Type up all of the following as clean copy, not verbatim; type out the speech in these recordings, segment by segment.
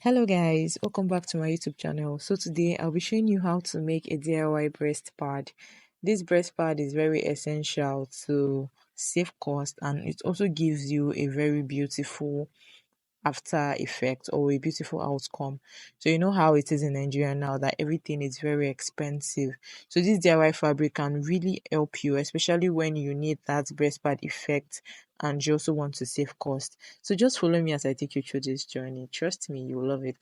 Hello guys, welcome back to my YouTube channel. So today I'll be showing you how to make a DIY breast pad. This breast pad is very essential to save cost, and it also gives you a very beautiful after effect or a beautiful outcome. So you know how it is in Nigeria now that everything is very expensive. So this DIY fabric can really help you, especially when you need that breast pad effect and you also want to save cost. So just follow me as I take you through this journey. Trust me, you'll love it.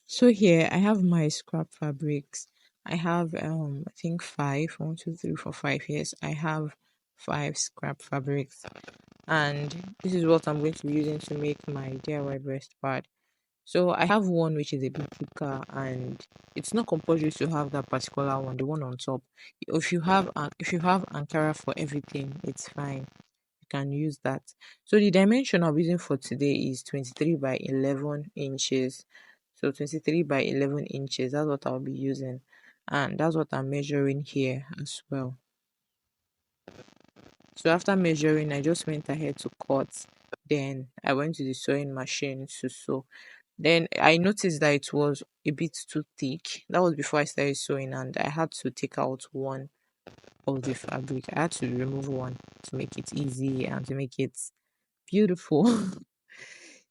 So here I have my scrap fabrics. I have I think five, 1, 2, 3, 4, 5. Yes, I have five scrap fabrics, and this is what I'm going to be using to make my DIY breast pad. So I have one which is a bit thicker, and it's not compulsory to have that particular one, the one on top. If you have Ankara for everything, it's fine. You can use that. So the dimension I'm using for today is 23 by 11 inches. So 23 by 11 inches, that's what I'll be using. And that's what I'm measuring here as well. So after measuring, I just went ahead to cut. Then I went to the sewing machine to sew. Then I noticed that it was a bit too thick. That was before I started sewing, and I had to take out one of the fabric. I had to remove one to make it easy and to make it beautiful.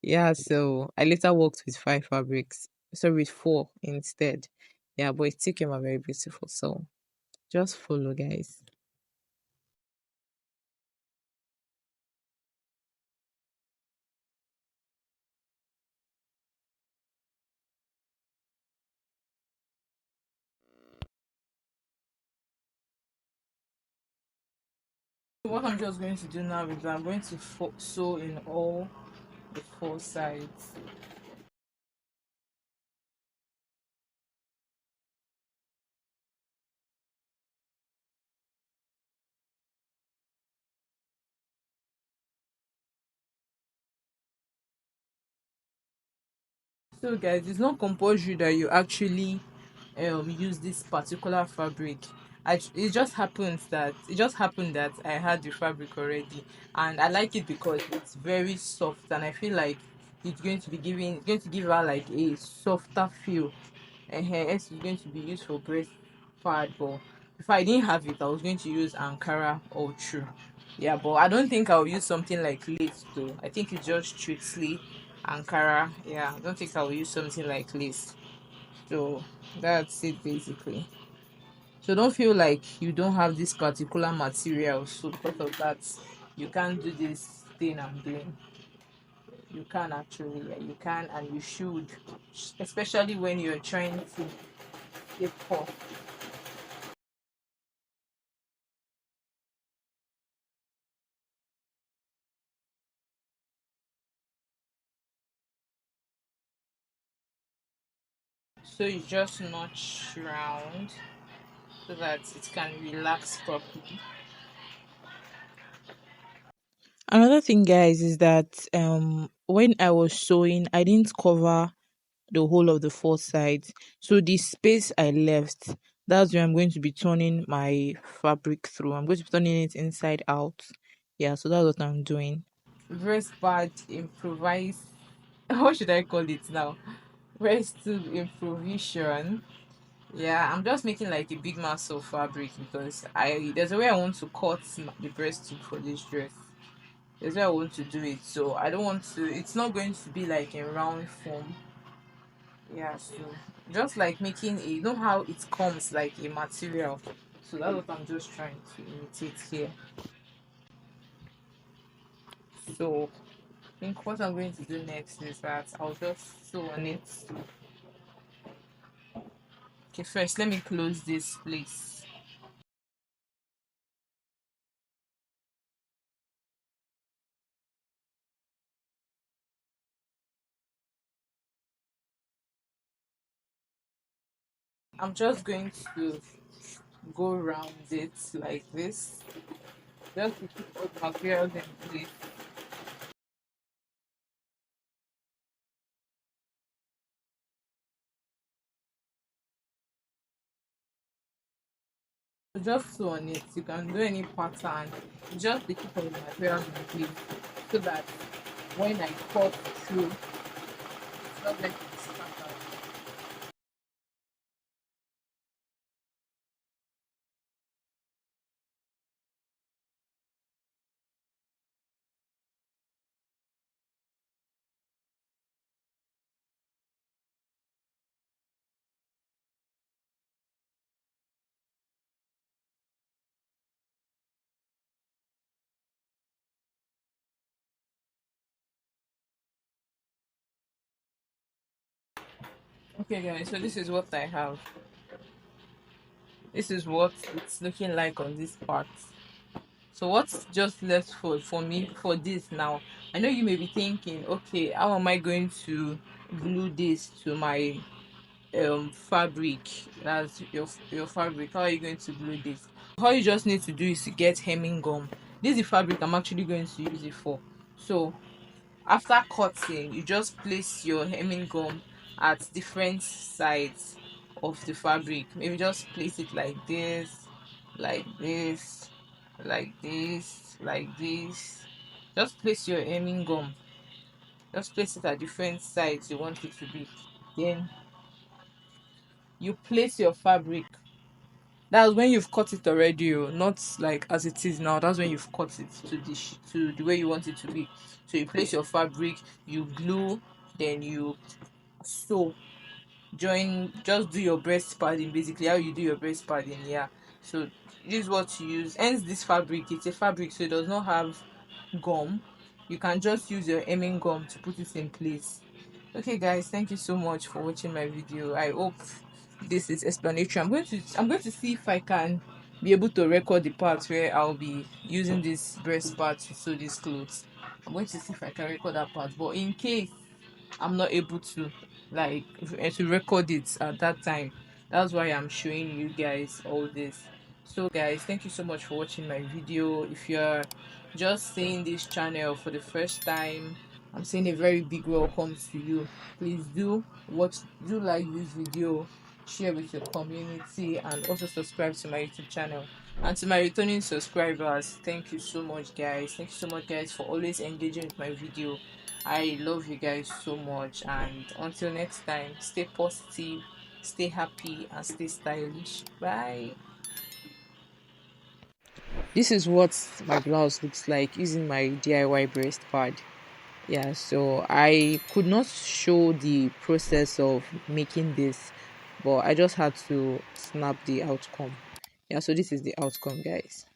Yeah, so I later worked with five fabrics. So with four instead. Yeah, but it still came out very beautiful. So just follow, guys. What I'm just going to do now is I'm going to sew in all the four sides. So guys, it's not compulsory that you actually use this particular fabric. It just happened that I had the fabric already, and I like it because it's very soft, and I feel like it's going to give her like a softer feel. And here it's going to be used for breast pad, but if I didn't have it, I was going to use Ankara or True. Yeah, but I don't think I'll use something like lace though. I think it's just strictly Ankara. Yeah, I don't think I'll use something like lace. So that's it basically. So don't feel like you don't have this particular material. So because of that, you can't do this thing I'm doing. You can actually, yeah, you can and you should, especially when you're trying to get off. So you just notch round so that it can relax properly. Another thing, guys, is that when I was sewing, I didn't cover the whole of the four sides. So the space I left, that's where I'm going to be turning my fabric through. I'm going to be turning it inside out. Yeah, so that's what I'm doing. Breast pad improvise. What should I call it now? Breast tube improvisation. Yeah, I'm just making like a big mass of fabric because I there's a way I want to cut the breast tube for this dress. There's a way I want to do it, so I don't want to. It's not going to be like in round form. Yeah, so just like making a, you know how it comes like a material. So that's what I'm just trying to imitate here. So I think what I'm going to do next is that I'll just sew on it. Okay, first let me close this place. I'm just going to go around it like this, just to keep all the materials in place. So just sew on it. You can do any pattern. Just the keep of the materials in place so that when I cut through, it's not like it's scattered. Okay, guys. So this is what I have. This is what it's looking like on this part. So what's just left for me for this now? I know you may be thinking, okay, how am I going to glue this to my fabric? That's your fabric. How are you going to glue this? All you just need to do is to get hemming gum. This is the fabric I'm actually going to use it for. So after cutting, you just place your hemming gum at different sides of the fabric. Maybe just place it like this, like this, like this, like this. Just place your hemming gum. Just place it at different sides you want it to be. Then you place your fabric. That's when you've cut it already, oh, not like as it is now. That's when you've cut it to to the way you want it to be. So you place your fabric, you glue, then you sew. Join, just do your breast padding. Basically, how you do your breast padding, yeah. So this is what you use. Hence, this fabric, it's a fabric, so it does not have gum. You can just use your hemming gum to put it in place. Okay, guys, thank you so much for watching my video. I hope this is explanatory. I'm going to see if I can be able to record the parts where I'll be using this breast part to sew these clothes. I'm going to see if I can record that part. But in case I'm not able to, like, to record it at that time, that's why I'm showing you guys all this. So guys, thank you so much for watching my video. If you're just seeing this channel for the first time, I'm saying a very big welcome to you. Please do like this video, share with your community, and also subscribe to my YouTube channel. And to my returning subscribers, thank you so much, guys. Thank you so much, guys, for always engaging with my video. I love you guys so much, and until next time, stay positive, stay happy, and stay stylish. Bye. This is what my blouse looks like using my DIY breast pad. Yeah, so I could not show the process of making this, but I just had to snap the outcome. Yeah, so this is the outcome, guys.